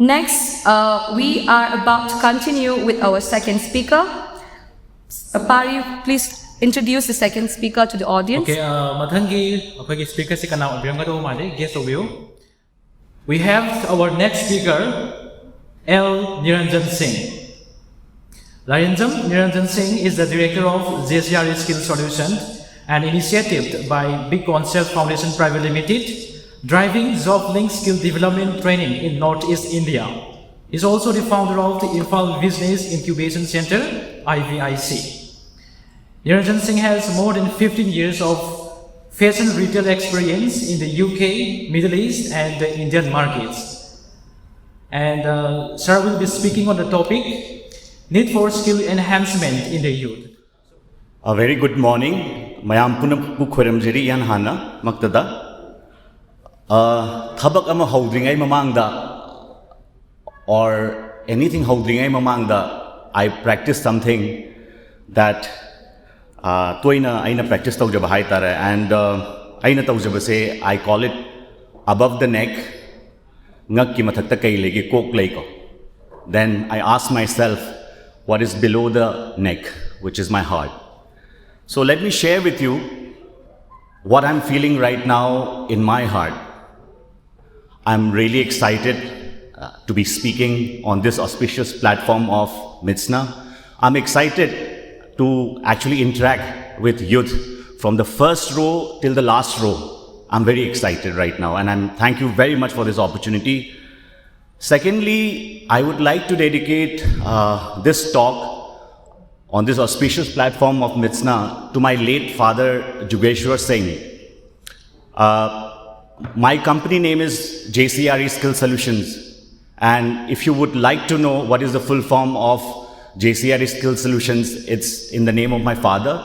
Next, we are about to continue with our second speaker. Pari, please introduce the second speaker to the audience. Okay, mathangi speaker si kana guest of you. We have our next speaker, Niranjan Singh. Niranjan Singh is the director of JCRE Skill Solutions, an initiative by Big Concept Foundation Private Limited, driving job-linked skill development training in Northeast India. He is also the founder of the Ibohal Business Incubation Center, IVIC. Niranjan Singh has more than 15 years of fashion retail experience in the UK, Middle East and the Indian markets. And sir will be speaking on the topic, need for skill enhancement in the youth. A very good morning. Mayam punam 𝙀𝙪𝓻𝓮𝓷𝓼 yan hana maktada. Thabak ama haudringai mamangda or anything haudringai mamangda, I practice something that toina aina practice taujaba haitare, and aina taujaba se I call it above the neck ngak ki mathakta kai legi kok leiko. Then I ask myself what is below the neck, which is my heart. So let me share with you what I'm feeling right now in my heart. I'm really excited to be speaking on this auspicious platform of MitSna. I'm excited to actually interact with youth from the first row till the last row. I'm very excited right now, and thank you very much for this opportunity. Secondly, I would like to dedicate this talk on this auspicious platform of MitSna to my late father, 𝓔𝙤𝙪 Singh. My company name is JCRE Skill Solutions, and if you would like to know what is the full form of JCRE Skill Solutions, it's in the name of my father.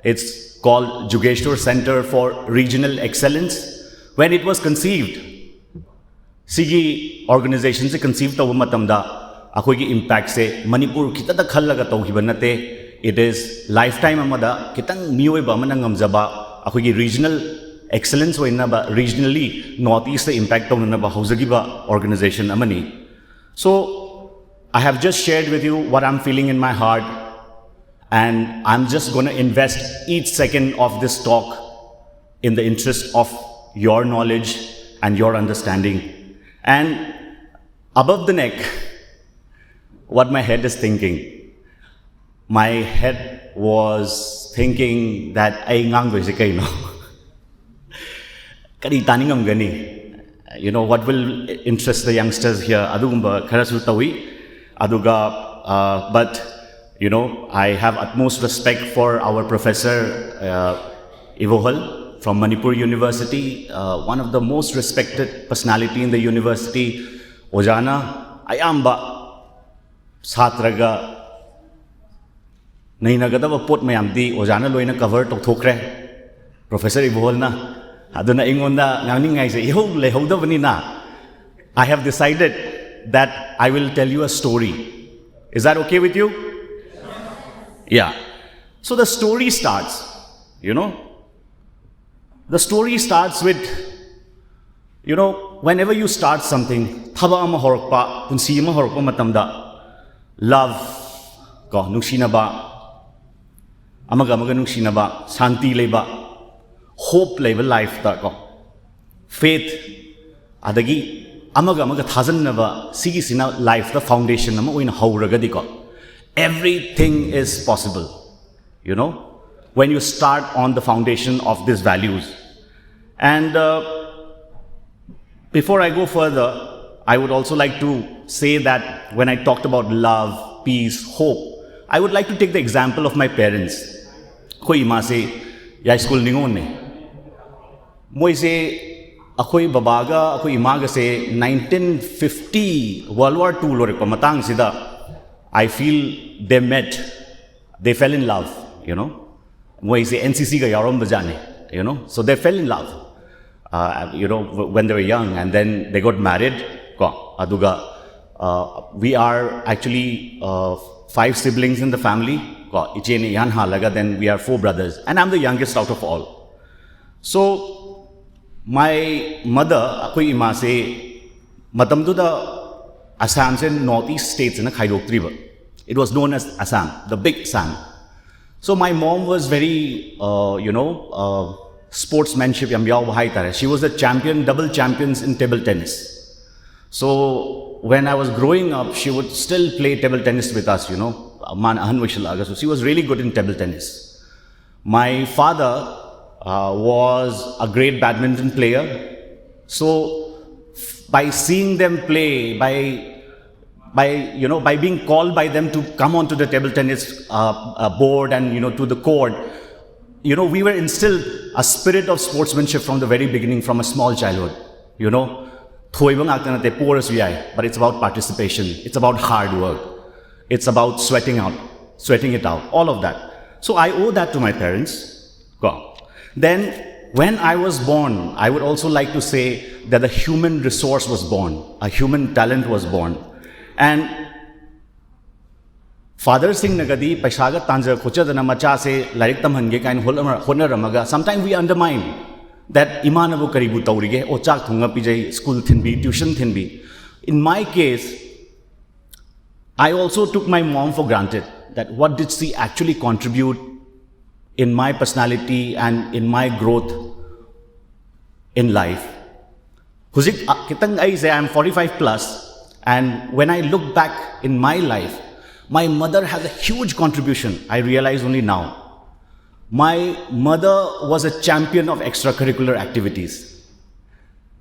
It's called 𝓔𝙤𝙪 Center for Regional Excellence. When it was conceived, Sigi organization se conceived tawba matamda akhoi gi impact se Manipur khita da khallaga tawhiba nate. It is lifetime amada kitang miyoi ba mana ngamjaba akhoi gi regional excellence oina ba regionally northeast the impact tawna ba hauzagi ba organization amani. So I have just shared with you what I'm feeling in my heart, and I'm just going to invest each second of this talk in the interest of your knowledge and your understanding. And above the neck, what my head is thinking, my head was thinking that ay ngang do kay no. Kadi taningam gani. You know what will interest the youngsters here? Adugumba kharasu tawi aduga, but you know, I have utmost respect for our professor Ibohal from Manipur University, one of the most respected personality in the university. Ojana ayamba satraga nainagadaba pot mayamdi ojana loina cover tokthokre Professor Ibohal na aduna ingonda ngangningai se iho lehodabani na. I have decided that I will tell you a story. Is that okay with you? Yeah. So the story starts, you know. The story starts with, you know, whenever you start something, thaba ama horokpa, punsi ama horokpa matamda, love ko nuksina ba, amaga nuksina ba, santi leba, hope leba life ta ko, faith, adagi amaga thazan ba, sigi sina life the foundation nama oina hauraga ko. Everything is possible, you know, when you start on the foundation of these values. And before I go further, I would also like to say that when I talked about love, peace, hope, I would like to take the example of my parents. Koi ima se ya school ningon ne. Moi se akoi babaga, akoi imaga se 1950 World War II lore pa matang sida. I feel they met, they fell in love, you know. Moi se NCC ka yarom bajane, you know. So they fell in love, you know, when they were young, and then they got married. Aduga, we are actually 5 siblings in the family. Then we are 4 brothers, and I'm the youngest out of all. So my mother, akoi ima se matamduda Assam's in northeast states in a 𝓚 It was known as Assam, the big Assam. So my mom was very, sportsmanship. She was the champion, double champions in table tennis. So when I was growing up, she would still play table tennis with us, So she was really good in table tennis. My father was a great badminton player. So by seeing them play, by being called by them to come onto the table tennis board and to the court, we were instilled a spirit of sportsmanship from the very beginning, from a small childhood. But it's about participation. It's about hard work. It's about sweating it out, all of that. So I owe that to my parents. Then when I was born, I would also like to say that a human resource was born, a human talent was born. And Father Singh Nagadi, Paishaga Tanja Kuchadana Macha se Larik Tamhange kain Honaramaga, sometimes we undermine that Imanabu Karibu Taurige, or Chak Tunga Pijay, school thinbi, tuition thinbi. In my case, I also took my mom for granted, that what did she actually contribute in my personality and in my growth in life. I'm 45 plus. And when I look back in my life, my mother has a huge contribution, I realize only now. My mother was a champion of extracurricular activities.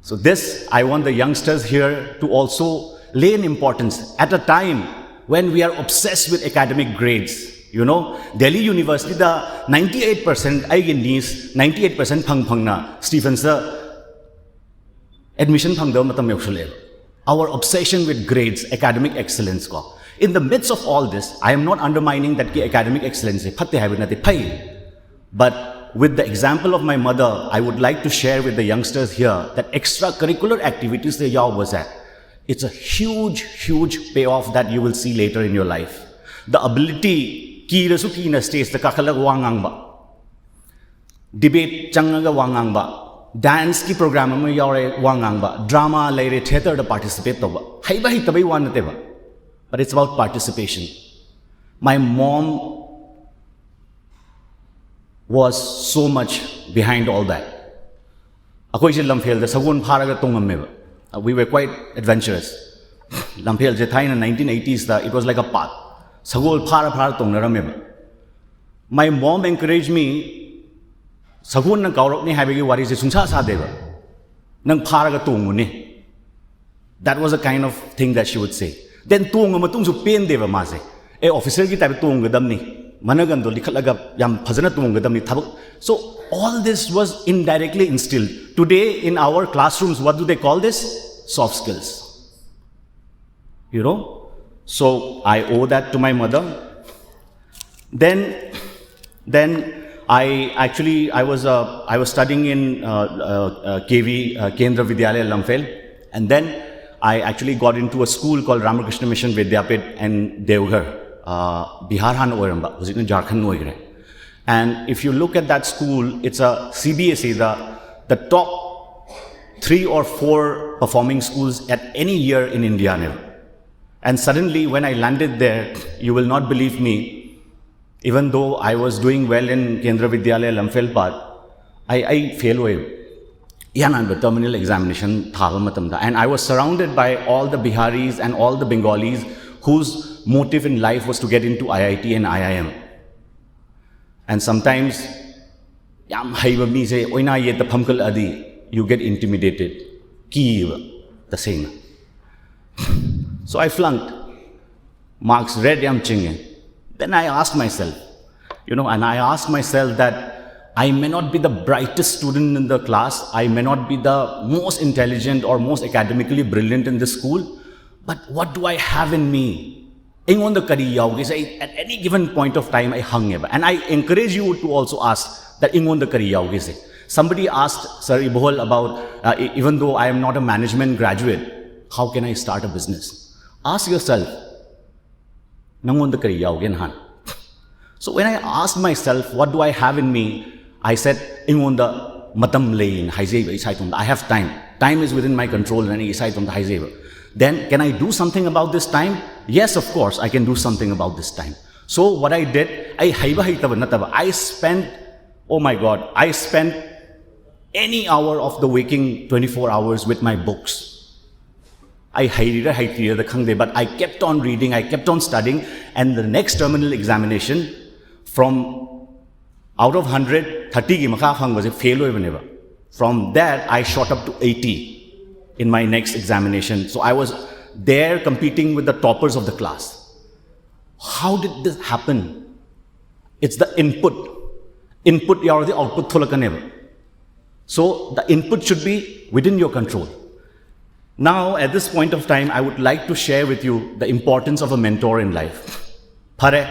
So this, I want the youngsters here to also lay an importance at a time when we are obsessed with academic grades. Delhi University, the 98%, I niece, 98% phang Stephen sir, admission phang daw matam yokshule. Our obsession with grades, academic excellence. In the midst of all this, I am not undermining that academic excellence. But with the example of my mother, I would like to share with the youngsters here that extracurricular activities the yaw was at. It's a huge, huge payoff that you will see later in your life. The ability, ki rasuki na stage, the kakalag wangang ba. Debate changaga wangang ba. Dance ki program mein yaure wangang ba, drama laire theater da participate to ba. Haiba hi tabai wanate ba. But it's about participation. My mom was so much behind all that. Akoi je lamphel da sagun pharaga tongam me ba. We were quite adventurous. Lamphel je thai na 1980s da, it was like a path. Sagol phara tongnara me ba. My mom encouraged me. Sagun nang kaurok ni habigi wari se sungsa sa deba. Nang pharaga tunguni. That was the kind of thing that she would say. Then tunga matung su pen deba ma se. Officer ki type tunga dam ni. Managan do likhalaga yam phajana tunga dam ni thabak. So all this was indirectly instilled. Today in our classrooms, what do they call this? Soft skills. So I owe that to my mother. Then I was studying in KV, Kendra Vidyalaya Lamphel, and then I actually got into a school called Ramakrishna Mission Vidyapit in Deoghar, Bihar Han Oiramba, was it in Jharkhand Oigre. And if you look at that school, it's a CBSE, the top 3 or 4 performing schools at any year in India. And suddenly when I landed there, you will not believe me, even though I was doing well in Kendra Vidyalaya Lamphel part, I failed. The terminal examination, and I was surrounded by all the Biharis and all the Bengalis whose motive in life was to get into IIT and IIM. And sometimes, you get intimidated. The same. So I flunked. Marks red yam chingin. Then I asked myself, that I may not be the brightest student in the class, I may not be the most intelligent or most academically brilliant in this school, but what do I have in me? At any given point of time, I hung. And I encourage you to also ask that somebody asked Sir Ibohal about, even though I am not a management graduate, how can I start a business? Ask yourself, so when I asked myself, what do I have in me? I said, I have time. Time is within my control. then can I do something about this time? Yes, of course, I can do something about this time. So what I did, I spent, oh my God, I spent any hour of the waking 24 hours with my books. But I kept on reading, I kept on studying, and the next terminal examination, from out of 100, 30 was a fail. From there, I shot up to 80 in my next examination. So I was there competing with the toppers of the class. How did this happen? It's the input. Input or the output. So the input should be within your control. Now, at this point of time, I would like to share with you the importance of a mentor in life. Phare,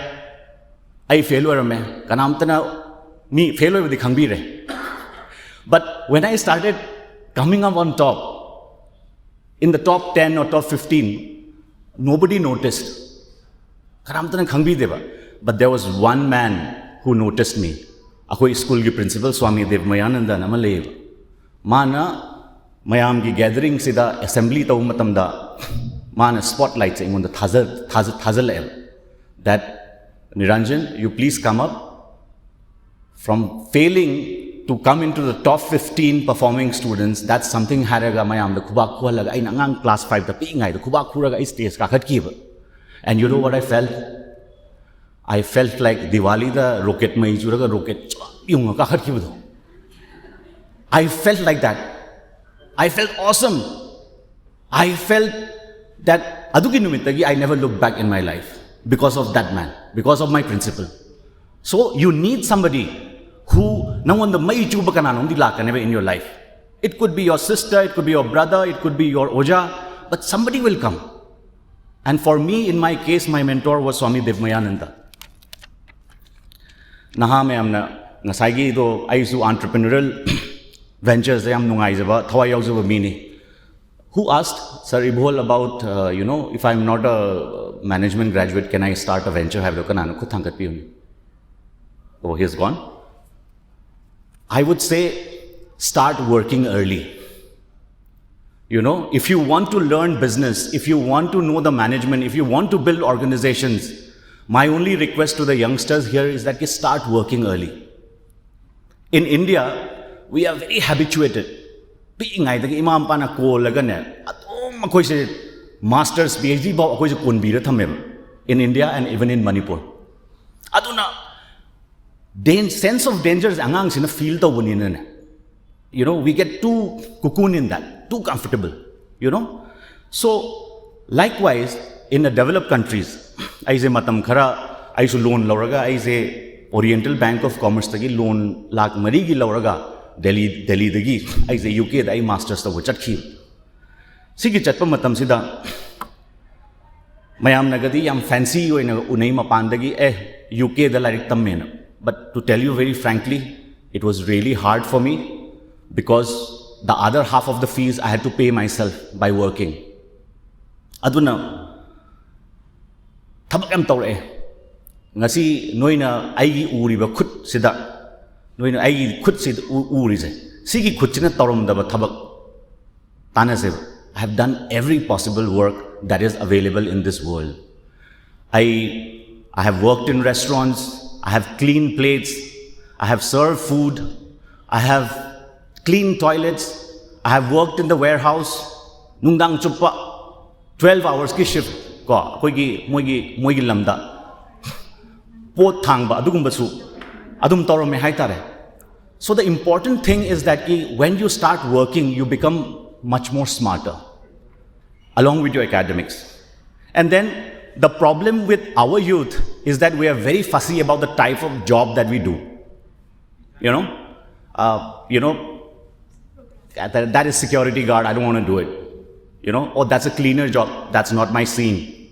I failure me, kanamtana me failure with the khangbire. But when I started coming up on top, in the top 10 or top 15, nobody noticed. Kanamtana khangbi deva. But there was one man who noticed me. Akoi school ki principal Swami Ďaďo namalev. Mana mayam ki gathering sida assembly taw matamda mana spotlights ingon the thazal that Niranjan, you please come up. From failing to come into the top 15 performing students, that's something haraga mayam the kubak laga ay nangang class 5 the pi ngai the kubak raga is stage ka khat kiba. And you know what I felt? I felt like Diwali the rocket mai juraga rocket yung ka khat kiba. I felt like that. I felt awesome. I felt that I never looked back in my life because of that man, because of my principal. So you need somebody who in your life. It could be your sister, it could be your brother, it could be your oja, but somebody will come. And for me, in my case, my mentor was Swami Ďaďo. Naha me amna ngasagi do I used to entrepreneurial ventures I am nungaizaba thawai yauzaba mini. Who asked Sir Ibohal about if I am not a management graduate, can I start a venture? Oh, he's gone. I would say start working early. If you want to learn business, if you want to know the management, if you want to build organizations, my only request to the youngsters here is that you start working early. In India, we are very habituated. Masters, PhD in India and even in Manipur. Sense of danger is in a field of we get too cocoon in that, too comfortable, So, likewise, in the developed countries, I say matam khara, I say loan lauraga, I say Oriental Bank of Commerce tagi loan lak marigi lauraga, Delhi dagi, I say UK da I masters ta wachat khi. Sige chatpa matam sida, mayam nagadi yam fancy yo unay mapandagi UK da larik tammena. But to tell you very frankly, it was really hard for me because the other half of the fees I had to pay myself by working. Aduna, thabakam tawre. Ngasi noina aigi uri ba khut sida, noina aigi khut sid uri se. Sigi khutchina tawram da ba thabak tanaseba. I have done every possible work that is available in this world. I have worked in restaurants. I have cleaned plates, I have served food, I have cleaned toilets, I have worked in the warehouse, nungdang chuppa, 12 hours ki shift, ko, moigi lamda, pot thangba, adugumba su, adum toro me haitare. So the important thing is that when you start working, you become much more smarter, along with your academics. And then, the problem with our youth is that we are very fussy about the type of job that we do. That is security guard, I don't want to do it. Or that's a cleaner job, that's not my scene.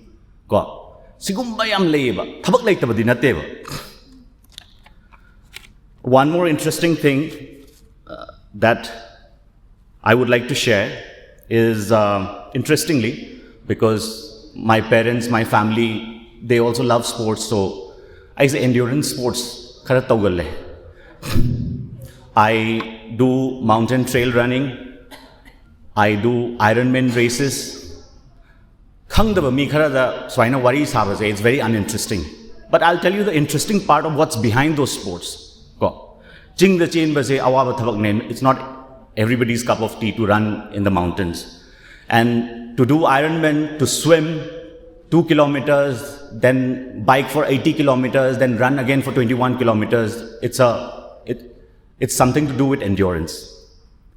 One more interesting thing that I would like to share is, interestingly, because my parents, my family, they also love sports, so I say endurance sports. I do mountain trail running, I do Ironman races, khangdaba mi khara da swaina wari sabase, it's very uninteresting. But I'll tell you the interesting part of what's behind those sports. Ko ching the chain base awaba thabak name. It's not everybody's cup of tea to run in the mountains, and to do Ironman, to swim 2 kilometers, then bike for 80 kilometers, then run again for 21 kilometers. It's something to do with endurance.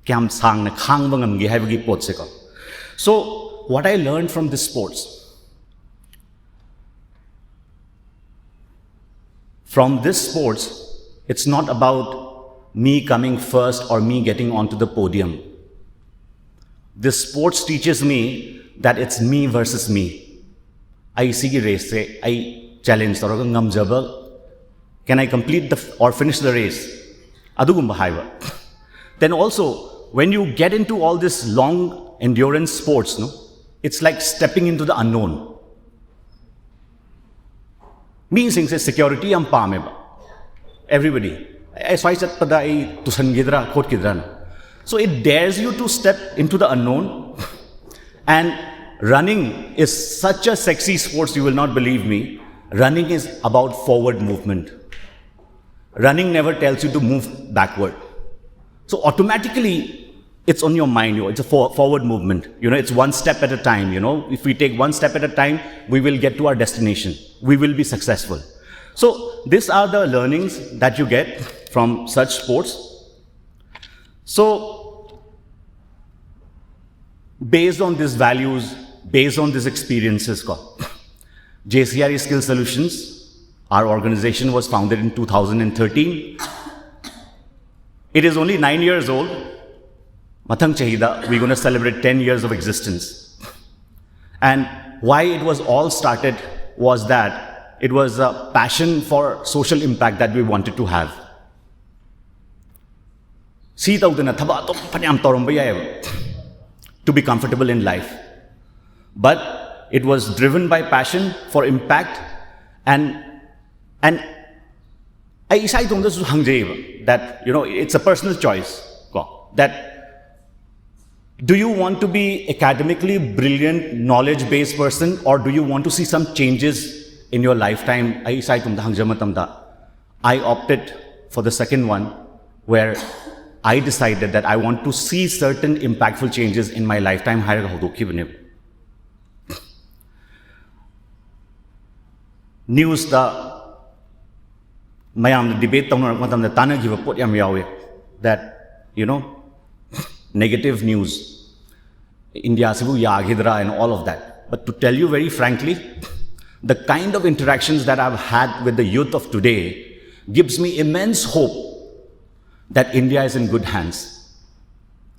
Kyam sang na khang bangam gi haibagi pot se ko. So what I learned from this sports, it's not about me coming first or me getting onto the podium. This sports teaches me that it's me versus me. I see race se, I challenge taraga ngamjaba. Can I complete or finish the race? Adugumba haiva. Then also, when you get into all this long endurance sports, no, it's like stepping into the unknown. Me sing say security am paameba. Everybody. So it dares you to step into the unknown. And running is such a sexy sport, you will not believe me. Running is about forward movement. Running never tells you to move backward. So automatically, it's on your mind. It's a forward movement. It's one step at a time. If we take one step at a time, we will get to our destination. We will be successful. So these are the learnings that you get from such sports. So based on these values, based on these experiences, JCRE Skill Solutions, our organization was founded in 2013. It is only 9 years old. Mathang Chahida, we're going to celebrate 10 years of existence. And why it was all started was that it was a passion for social impact that we wanted to have. To be comfortable in life. But it was driven by passion for impact, and that it's a personal choice. That do you want to be academically brilliant, knowledge-based person, or do you want to see some changes in your lifetime? I opted for the second one, where I decided that I want to see certain impactful changes in my lifetime. News da mayam debate that negative news, India sibu yagidra and all of that. But to tell you very frankly, the kind of interactions that I've had with the youth of today gives me immense hope that India is in good hands,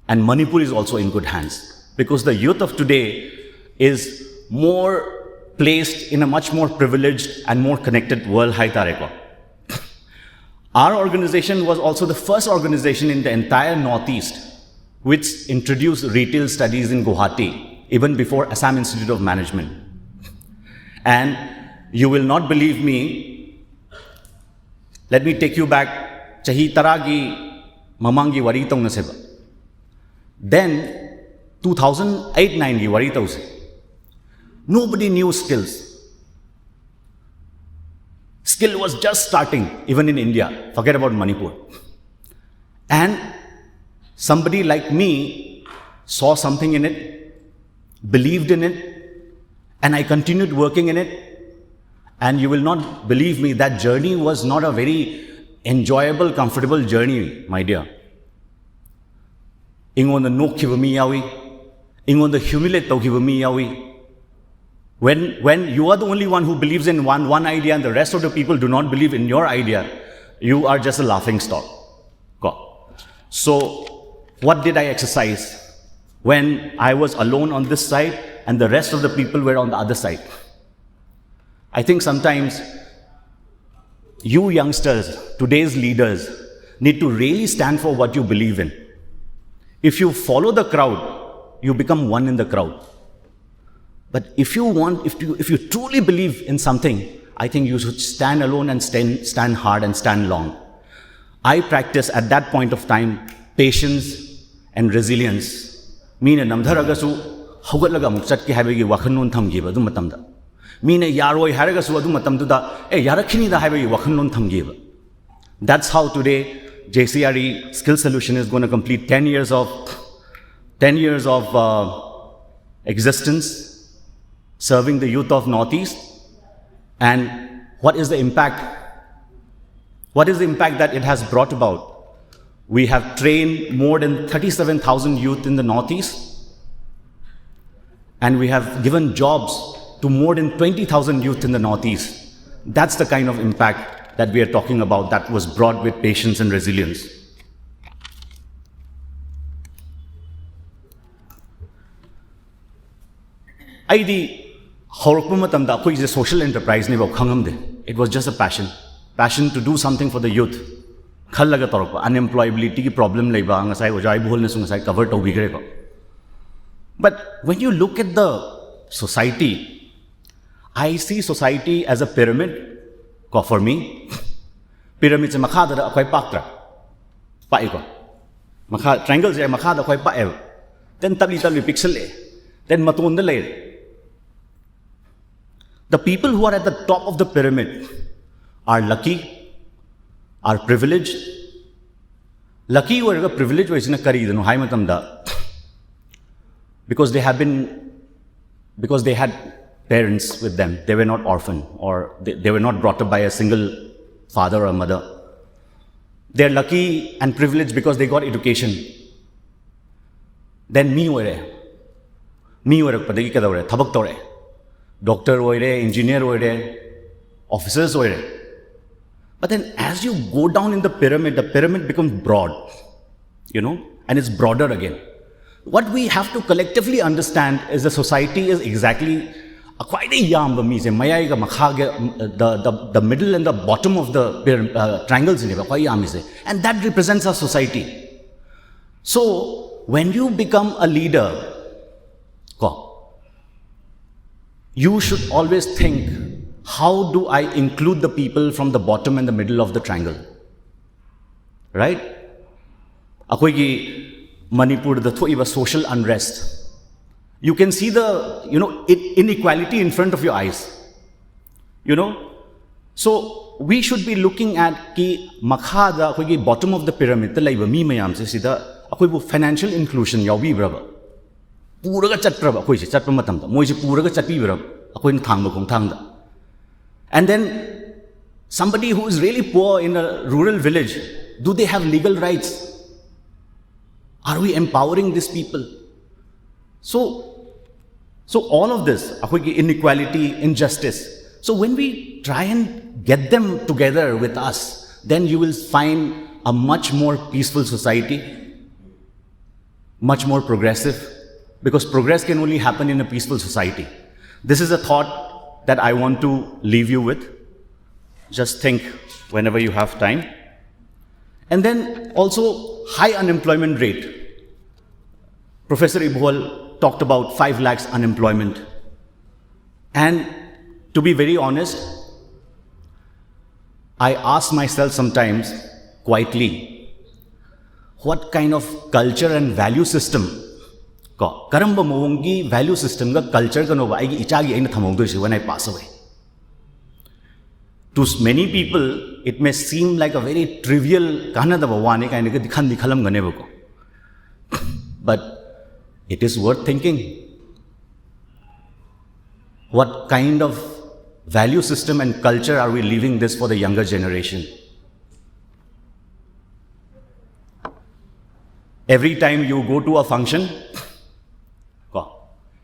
and Manipur is also in good hands, because the youth of today is more placed in a much more privileged and more connected world. Our organization was also the first organization in the entire Northeast which introduced retail studies in Guwahati, even before Assam Institute of Management. And you will not believe me, let me take you back. Chahi taragi mamangi wari tong naseba. Then 2008-9 gi wari tause. Nobody knew skills. Skill was just starting, even in India. Forget about Manipur. And somebody like me saw something in it, believed in it, and I continued working in it. And you will not believe me, that journey was not a very enjoyable, comfortable journey, my dear. Ingon the no kivami yawi, ingon the humiliate to kivami yawi. When you are the only one who believes in one idea and the rest of the people do not believe in your idea, you are just a laughing stock. So what did I exercise when I was alone on this side and the rest of the people were on the other side? I think sometimes you youngsters, today's leaders, need to really stand for what you believe in. If you follow the crowd, you become one in the crowd. But if you truly believe in something, I think you should stand alone and stand hard and stand long. I practiced at that point of time patience and resilience. Meaning namdharagasu haugatlaga amuk chatke haibagi wakhanlon thamgiba adu matamda mina yaroi haraga su adu matamduda yarakhini da haibagi wakhanlon thamgiba. That's how today JCRE skill solution is going to complete 10 years of existence serving the youth of Northeast. And what is the impact? What is the impact that it has brought about? We have trained more than 37,000 youth in the Northeast, and we have given jobs to more than 20,000 youth in the Northeast. That's the kind of impact that we are talking about, that was brought with patience and resilience. Social enterprise, it was just a passion to do something for the youth. Unemployability problem covered. But when you look at the society, I see society as a pyramid. For me, pyramid is triangles then pixel, then maton. The people who are at the top of the pyramid are lucky, are privileged. Lucky or privileged was in a because they had parents with them. They were not orphaned, or they were not brought up by a single father or mother. They are lucky and privileged because they got education. Then me doctor, engineer, officers. But then as you go down in the pyramid becomes broad, and it's broader again. What we have to collectively understand is the society is exactly quite a yam, the middle and the bottom of the triangles, and that represents our society. So when you become a leader, you should always think, how do I include the people from the bottom and the middle of the triangle? Right? Manipur, the social unrest. You can see the inequality in front of your eyes. So we should be looking at ki makhada bottom of the pyramid financial inclusion yawi brava. Puraga chatprava chatpa matamda moise puraga chatpi brava thangba khong thangda. And then somebody who is really poor in a rural village, do they have legal rights? Are we empowering these people? So all of this, inequality, injustice. So when we try and get them together with us, then you will find a much more peaceful society, much more progressive, because progress can only happen in a peaceful society. This is a thought that I want to leave you with. Just think whenever you have time. And then also high unemployment rate. Professor Ibohal talked about 5 lakhs unemployment. And to be very honest, I ask myself sometimes quietly, what kind of culture and value system, karamba mawongi value system ga culture ga nova aigi ichagi aina thamongdoise when I pass away. To many people, it may seem like a very trivial kanadaba wane kaina ga dikhan dikhalam ganebo ko. But it is worth thinking. What kind of value system and culture are we leaving this for the younger generation? Every time you go to a function,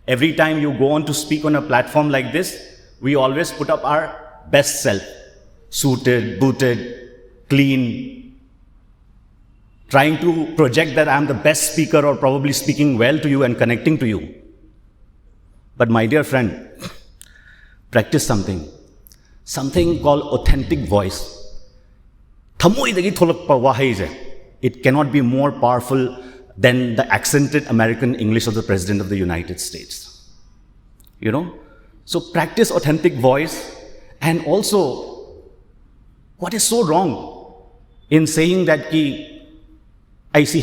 every time you go on to speak on a platform like this, we always put up our best self, suited, booted, clean, trying to project that I'm the best speaker or probably speaking well to you and connecting to you. But my dear friend, practice something called authentic voice. It cannot be more powerful than the accented American English of the President of the United States. So practice authentic voice. And also, what is so wrong in saying that I see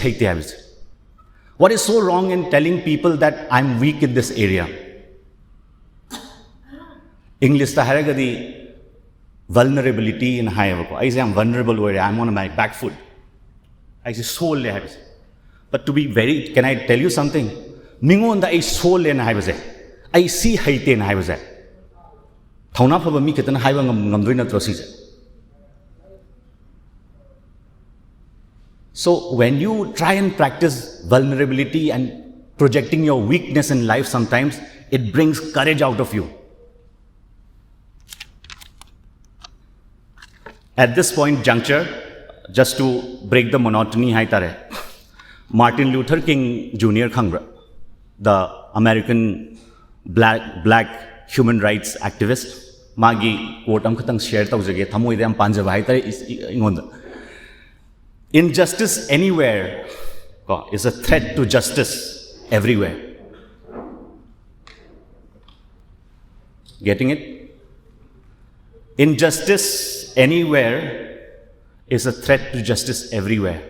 What is so wrong in telling people that I'm weak in this area? English ta haragadi vulnerability in high level. I say I'm vulnerable where I'm on my back foot. I say soul le hai. But to be very, can I tell you something? Mingon da I soul le na hai base. I see haite na hai base. Thauna phaba mi kitana hai bang ngamdoi na trosi. So when you try and practice vulnerability and projecting your weakness in life, sometimes it brings courage out of you. At this point juncture, just to break the monotony, Martin Luther King Jr. the American black human rights activist, magi quote amkatang share taujage thamo ide am panjaba ingonda. Injustice anywhere is a threat to justice everywhere. Getting it? Injustice anywhere is a threat to justice everywhere.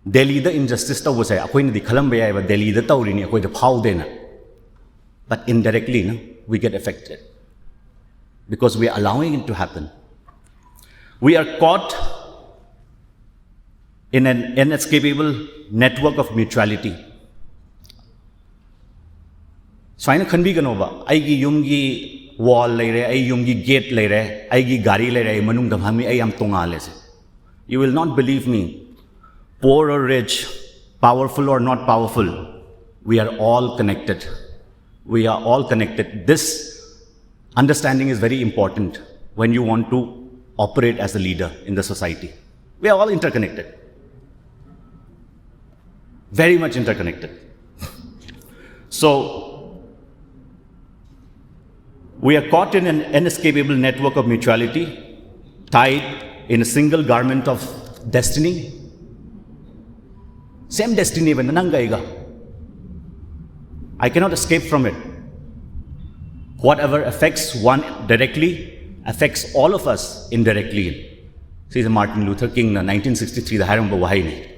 Delhi the injustice ta was I appoint the Columbia but Delhi the Taurini akoi the pow dena. But indirectly no, we get affected because we are allowing it to happen. We are caught in an inescapable network of mutuality. So I can be ganova. Aigi yumgi wall leire, ay yumgi gate leire, aigi gari leire, manung damhami ay am tongale. You will not believe me. Poor or rich, powerful or not powerful, we are all connected. We are all connected. This understanding is very important when you want to operate as a leader in the society. We are all interconnected. Very much interconnected. So, we are caught in an inescapable network of mutuality, tied in a single garment of destiny. Same destiny, I cannot escape from it. Whatever affects one directly, affects all of us indirectly. See the Martin Luther King, 1963, the Haram Bahai.